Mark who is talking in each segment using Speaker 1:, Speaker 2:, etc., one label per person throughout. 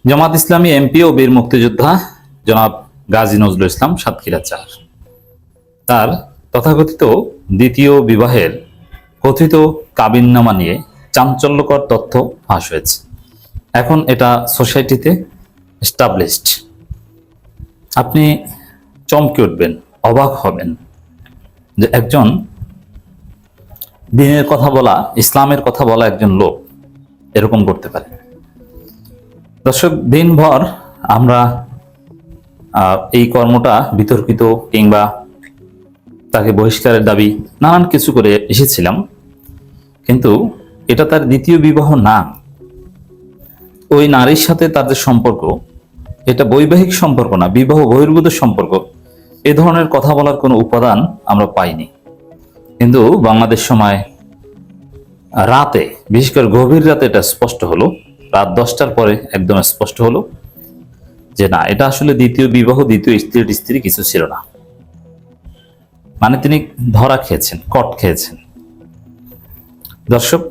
Speaker 1: Jamaat Islami MP ও বীর মুক্তিযোদ্ধা জনাব গাজী নজরুল ইসলাম সাতক্ষীরা ৪ তার তথাকথিত দ্বিতীয় বিবাহের কথিত কাবিননামা নিয়ে চাঞ্চল্যকর তথ্য ফাঁস হয়েছে। এখন এটা সোসাইটিতে এস্টাবলিশড। আপনি চমকে উঠবেন, অবাক হবেন যে একজন দ্বীনের কথা বলা, ইসলামের কথা বলা একজন লোক এরকম করতে পারে। দর্শক, দিনভর আমরা এই কর্মটা বিতর্কিত কিংবা তাকে বহিষ্কারের দাবি নানান কিছু করে এসেছিলাম, কিন্তু এটা তার দ্বিতীয় বিবাহ না। ওই নারীর সাথে তার যে সম্পর্ক, এটা বৈবাহিক সম্পর্ক না, বিবাহ বহির্ভূত সম্পর্ক। এ ধরনের কথা বলার কোনো উপাদান আমরা পাইনি। কিন্তু বাংলাদেশ সময় রাতে, বিশেষ করে গভীর রাতে এটা স্পষ্ট হলো। রাত 10টার পরে একদম স্পষ্ট হলো যে না, এটা আসলে দ্বিতীয় বিবাহ, দ্বিতীয় স্ত্রীর স্ত্রী কিছু ছিল না। মানে তিনি ধরা খেয়েছেন, কট খেয়েছেন। দর্শক,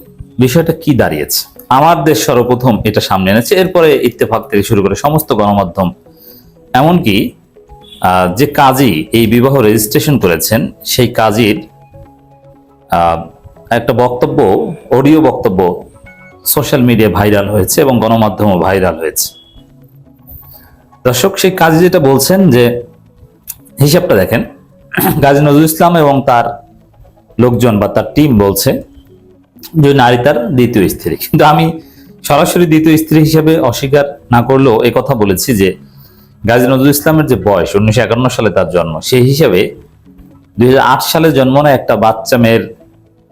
Speaker 1: বিষয়টা কি দাঁড়িয়েছে? আমার দেশ সর্বপ্রথম এটা সামনে এনেছে, এরপরে ইত্তেফাক থেকে শুরু করে সমস্ত গণমাধ্যম, এমনকি যে কাজী এই বিবাহ রেজিস্ট্রেশন করেছেন সেই কাজীর একটা বক্তব্য, অডিও বক্তব্য সোশ্যাল মিডিয়ায় ভাইরাল হয়েছে এবং গণমাধ্যমও ভাইরাল হয়েছে। দর্শক, সেই কাজী যেটা বলছেন যে, হিসাবটা দেখেন, গাজী নজরুল ইসলাম এবং তার লোকজন বা তার টিম বলছে যে নারী তার দ্বিতীয় স্ত্রী। কিন্তু আমি সরাসরি দ্বিতীয় স্ত্রী হিসেবে অস্বীকার না করলেও এই কথা বলেছি যে গাজী নজরুল ইসলামের যে বয়স, 1951 সালে তার জন্ম, সেই হিসাবে 2008 সালে জন্ম নেয় একটা বাচ্চা মেয়ের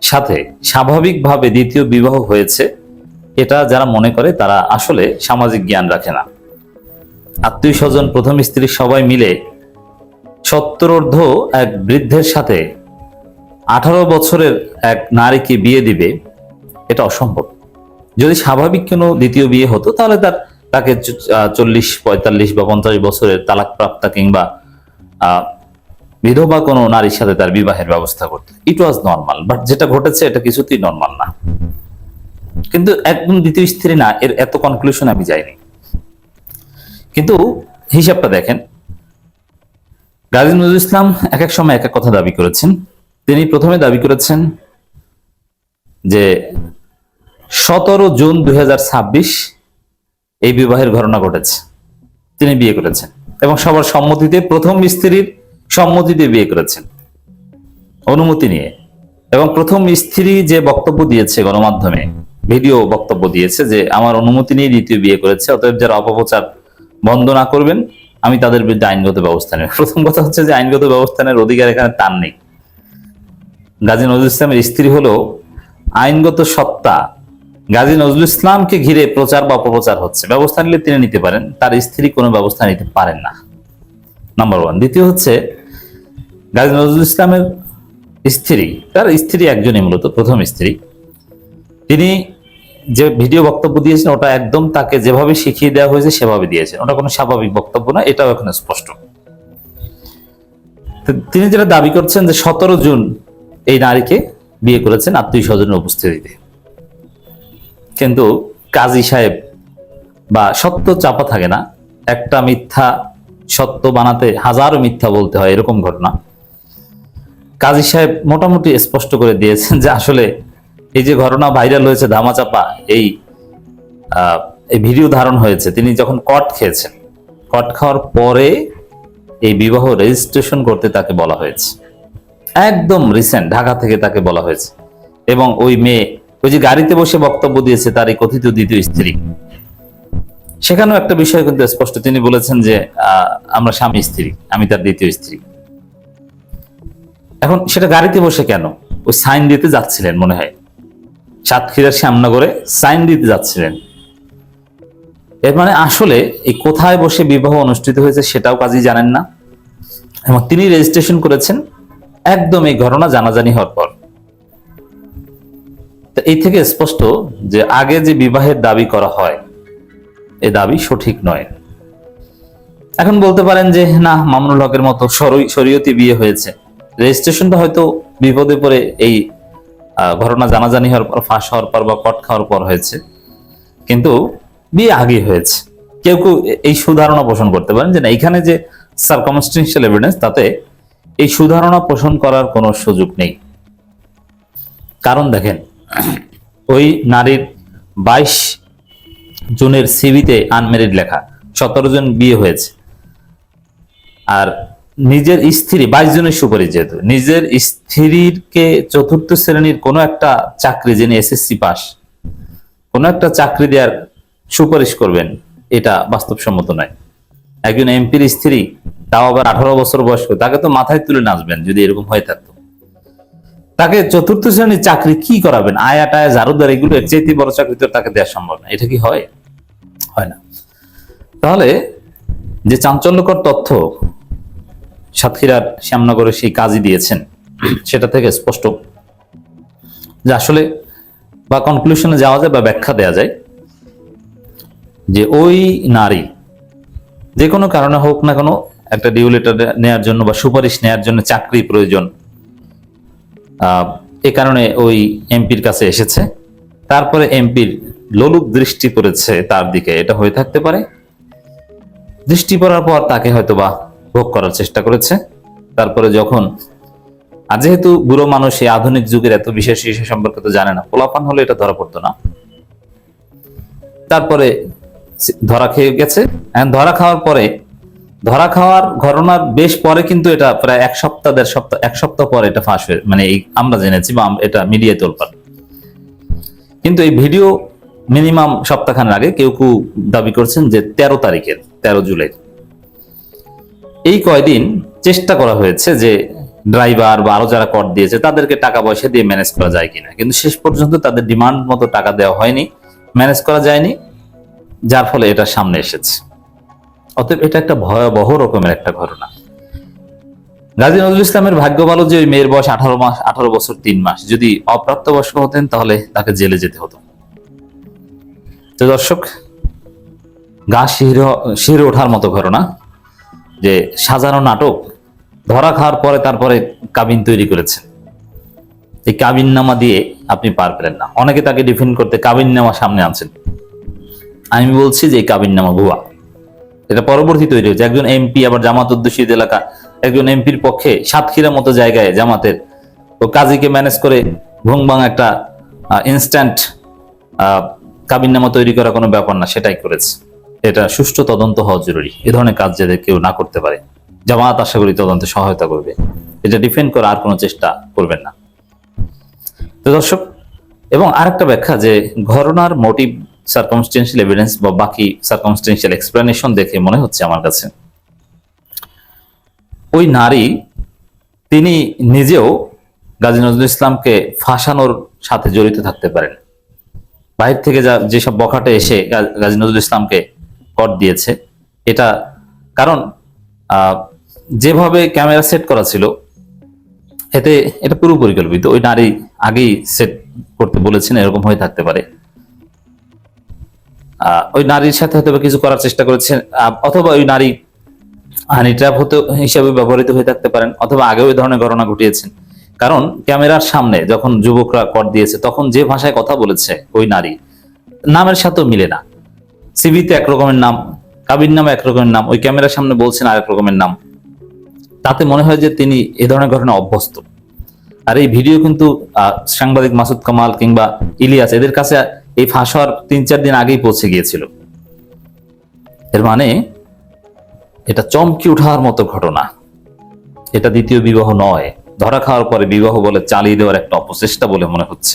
Speaker 1: সাথে স্বাভাবিকভাবে দ্বিতীয় বিবাহ হয়েছে, এটা যারা মনে করে তারা আসলে সামাজিক জ্ঞান রাখে না। আত্মীয় স্বজন, প্রথম স্ত্রী সবাই মিলে 70 এক বৃদ্ধের সাথে 18 বছরের এক নারীকে বিয়ে দিবে, এটা অসম্ভব। যদি স্বাভাবিক কোনো দ্বিতীয় বিয়ে হতো তাহলে তাকে 40, 45 বা 50 বছরের তালাকপ্রাপ্তা কিংবা বিধবা কোনো নারীর সাথে তার বিবাহের ব্যবস্থা করতে, ইট ওয়াজ নর্মাল। বাট যেটা ঘটেছে এটা কিছুতেই নর্মাল না। কিন্তু একদম দ্বিতীয় স্ত্রী না, এর এত কনক্লুশন আমি যাইনি। কিন্তু হিসাবটা দেখেন, গাজী নজরুল ইসলাম এক এক সময় এক এক কথা দাবি করেছেন। তিনি প্রথমে দাবি করেছেন যে 17 জুন 2026 এই বিবাহের ঘটনা ঘটেছে, তিনি বিয়ে করেছেন এবং সবার সম্মতিতে, প্রথম স্ত্রীর সম্মতিতে বিয়ে করেছেন, অনুমতি নিয়ে। এবং প্রথম স্ত্রী যে বক্তব্য দিয়েছে গণমাধ্যমে, ভিডিও বক্তব্য দিয়েছে যে আমার অনুমতি নিয়ে দ্বিতীয় বিয়ে করেছে, অতএব যারা অপপ্রচার বন্ধ না করবেন আমি তাদের বিরুদ্ধে আইনগত ব্যবস্থা নেব। প্রথম কথা হচ্ছে যে আইনগত ব্যবস্থা নেওয়ার অধিকার এখানে তার নেই। গাজী নজরুল ইসলামের স্ত্রী হলো আইনগত সত্তা। গাজী নজরুল ইসলামকে ঘিরে প্রচার বা অপপ্রচার হচ্ছে, ব্যবস্থা নিলে তিনি নিতে পারেন, তার স্ত্রী কোনো ব্যবস্থা নিতে পারেন না, নাম্বার 1। দ্বিতীয় হচ্ছে, গাজী নজরুল ইসলামের স্ত্রী, তার স্ত্রী একজনই, মূলত প্রথম স্ত্রী, তিনি যে ভিডিও বক্তব্য দিয়েছেন ওটা একদম তাকে যেভাবে শিখিয়ে দেওয়া হয়েছে সেভাবে দিয়েছেন, ওটা কোনো স্বাভাবিক বক্তব্য না, এটাও এখন স্পষ্ট। তিনি যেটা দাবি করছেন যে 17 জুন এই নারীকে বিয়ে করেছেন আত্মীয় স্বজনের উপস্থিতিতে। কিন্তু কাজী সাহেব, বা সত্য চাপা থাকে না, একটা মিথ্যা সত্য বানাতে হাজারো মিথ্যা বলতে হয়, এরকম ঘটনা। কাজী সাহেব মোটামুটি স্পষ্ট করে দিয়েছেন যে আসলে এই যে ঘটনা ভাইরাল হয়েছে, ধামাচাপা এই ভিডিও ধারণ হয়েছে, তিনি যখন কট খেয়েছেন, কট খাওয়ার পরে এই বিবাহ রেজিস্ট্রেশন করতে তাকে বলা হয়েছে, একদম রিসেন্ট, ঢাকা থেকে তাকে বলা হয়েছে। এবং ওই মেয়ে, ওই যে গাড়িতে বসে বক্তব্য দিয়েছে তার এই কথিত দ্বিতীয় স্ত্রী, সেখানেও একটা বিষয় কিন্তু স্পষ্ট, তিনি বলেছেন যে আমরা স্বামী স্ত্রী, আমি তার দ্বিতীয় স্ত্রী। এখন সেটা গাড়িতে বসে কেন? ওই সাইন দিতে যাচ্ছিলেন মনে হয়, সাতক্ষীরার শ্যামনগরে সাইন দিতে যাচ্ছিলেন। এর মানে আসলে এই কোথায় বসে বিবাহ অনুষ্ঠিত হয়েছে সেটাও কাজী জানেন না, এবং তিনি রেজিস্ট্রেশন করেছেন একদম এই ঘটনা জানাজানি হওয়ার পর। তো এই থেকে স্পষ্ট যে আগে যে বিবাহের দাবি করা হয়, এই দাবি সঠিক নয়। এখন বলতে পারেন যে না, মামুনুল হকের মতো শরীয়তি বিয়ে হয়েছে, রেজিস্ট্রেশনটা হয়তো বিপদে পড়ে এই ঘটনা জানাজানি হওয়ার পর, ফাঁস হওয়ার পর বা কট খাওয়ার পর হয়েছে, কিন্তু বিয়ে আগে হয়েছে। কেউ কেউ এই সুধারণা পোষণ করতে পারেন যে না, এখানে যে সার্কামস্টেন্সিয়াল এভিডেন্স, তাতে এই সুধারণা পোষণ করার কোনো সুযোগ নেই। কারণ দেখেন, ওই নারীর 22 জনের সিভিতে আনমেরিড লেখা, 17 জন বিয়ে হয়েছে, আর নিজের স্ত্রী 22 জনের সুপারিশ, যেহেতু নিজের স্ত্রীকে চতুর্থ শ্রেণীর কোনো একটা চাকরি, যিনি এসএসসি পাস, কোনো একটা চাকরি দেওয়ার সুপারিশ করবেন, এটা বাস্তবসম্মত নয়। একজন এমপির স্ত্রী, তাও আবার 18 বছর বয়স্ক, তাকে তো মাথায় তুলে নাচবেন যদি এরকম হয়ে থাকতো। তাকে চতুর্থ শ্রেণীর চাকরি কি করাবেন? আয়া টায়া ঝাড়ুদার, এগুলো এর চাইতে বড় চাকরি তো তাকে দেওয়া সম্ভব না। এটা কি হয়? হয় না। তাহলে যে চাঞ্চল্যকর তথ্য সাতক্ষীরার শ্যামনগরে সেই কাজী দিয়েছেন, সেটা থেকে স্পষ্ট যে আসলে, বা কনক্লুশনে যাওয়া যায় বা ব্যাখ্যা দেওয়া যায় যে ওই নারী যে কোনো কারণে হোক না কেন, একটা ডিউ লেটার নেওয়ার জন্য বা সুপারিশ নেওয়ার জন্য চাকরি প্রয়োজন, এ কারণে ওই এমপির কাছে এসেছে। তারপরে এমপির লোলুপ দৃষ্টি পড়েছে তার দিকে, এটা হয়ে থাকতে পারে। দৃষ্টি পড়ার পর তাকে হয়তোবা ভোগ করার চেষ্টা করেছে। তারপরে যখন, আর যেহেতু বুড়ো মানুষ, এই আধুনিক যুগের এত বিশেষ বিষয় সম্পর্কে তো জানে না, পোলাপান হলে এটা ধরা পড়তো না। তারপরে ধরা খেয়ে গেছে। ধরা খাওয়ার পরে, ধরা খাওয়ার ঘটনার বেশ পরে, কিন্তু এটা প্রায় 1 সপ্তাহ 1.5 সপ্তাহ 1 সপ্তাহ পরে এটা ফাঁস হয়ে, মানে এই আমরা জেনেছি বা এটা মিডিয়ায় তোলপাড়। কিন্তু এই ভিডিও মিনিমাম সপ্তাহখানেক আগে কেউ কেউ দাবি করছেন যে 13 তারিখের, 13 জুলাই, এই কয়দিন চেষ্টা করা হয়েছে যে ড্রাইভার বা আরো যারা কর দিয়েছে তাদেরকে টাকা পয়সা দিয়ে ম্যানেজ করা যায় কিনা, কিন্তু শেষ পর্যন্ত তাদের ডিমান্ড মতো টাকা দেওয়া হয়নি, ম্যানেজ করা যায়নি, যার ফলে এটা সামনে এসেছে। অতএব এটা একটা ভয়াবহ রকমের একটা ঘটনা। গাজী নজরুল ইসলামের ভাগ্য ভালো যে ওই মেয়ের বয়স 18 বছর 3 মাস। যদি অপ্রাপ্তবয়স্ক হতেন তাহলে তাকে জেলে যেতে হতো। তো দর্শক, গা শিহরে ওঠার মতো ঘটনা, যে সাজানো নাটক, ধরা খাওয়ার পরে তারপরে কাবিন তৈরি করেছেন। এই কাবিন নামা দিয়ে আপনি পার পেলেন না। অনেকে তাকে ডিফেন্ড করতে কাবিন নামা সামনে আনছেন। আমি বলছি যে এই কাবিন নামা ভুয়া। এটা পরবর্তী তৈরি হয়েছে। একজন এমপি, আবার জামাত অধ্যুষিত এলাকা, একজন এমপির পক্ষে সাতক্ষীরা মতো জায়গায় জামাতের ও কাজীকে ম্যানেজ করে ভুংবাং একটা ইনস্ট্যান্ট কাবিননামা তৈরি করা কোনো ব্যাপার না, সেটাই করেছে। এটা সুষ্ঠু তদন্ত হওয়া জরুরি। এ ধরনের কাজ যাতে কেউ না করতে পারে, জামাত আশা করি তদন্তে সহায়তা করবে। এটা ডিফেন্ড করা আর কোনো চেষ্টা করবেন না। তো দর্শক, এবং আরেকটা ব্যাখ্যা, যে ঘটনার মোটিভ, সার্কামস্টেন্সিয়াল এভিডেন্স বা বাকি সার্কামস্টেন্সিয়াল এক্সপ্লেনেশন দেখে মনে হচ্ছে আমার কাছে ওই নারী, তিনি নিজেও গাজী নজরুল ইসলামকে ফাঁসানোর সাথে জড়িত থাকতে পারেন। বাহির থেকে যেসব বখাটে এসে গাজী নজরুল ইসলামকে কর দিয়েছে, এটা কারণ যেভাবে ক্যামেরা সেট করা ছিল, এতে এটা পুরো পরিকল্পিত। ওই নারী আগেই সেট করতে বলেছেন, এরকম হয়ে থাকতে পারে। ওই নারীর সাথে হয়তো কিছু করার চেষ্টা করেছেন, অথবা ওই নারী হানি ট্র্যাপ হতে হিসাবে ব্যবহৃত হয়ে থাকতে পারেন, অথবা আগেও ওই ধরনের ঘটনা ঘটিয়েছেন। কারণ ক্যামেরার সামনে যখন যুবকরা কর দিয়েছে, তখন যে ভাষায় কথা বলেছে ওই নারী, নামের সাথেও মিলে না। সিভিতে একরকমের নাম, কাবিন নামে একরকমের নাম, ওই ক্যামেরার সামনে বলছেন আরেক রকমের নাম। তাতে মনে হয় যে তিনি এ ধরনের ঘটনা অভ্যস্ত। আর এই ভিডিও কিন্তু সাংবাদিক মাসুদ কামাল কিংবা ইলিয়াস, এদের কাছে এই ফাঁস হওয়ার 3-4 দিন আগেই পৌঁছে গিয়েছিল। এর মানে এটা চমকি ওঠার মতো ঘটনা। এটা দ্বিতীয় বিবাহ নয়, ধরা খাওয়ার পরে বিবাহ বলে চালিয়ে দেওয়ার একটা অপচেষ্টা বলে মনে হচ্ছে।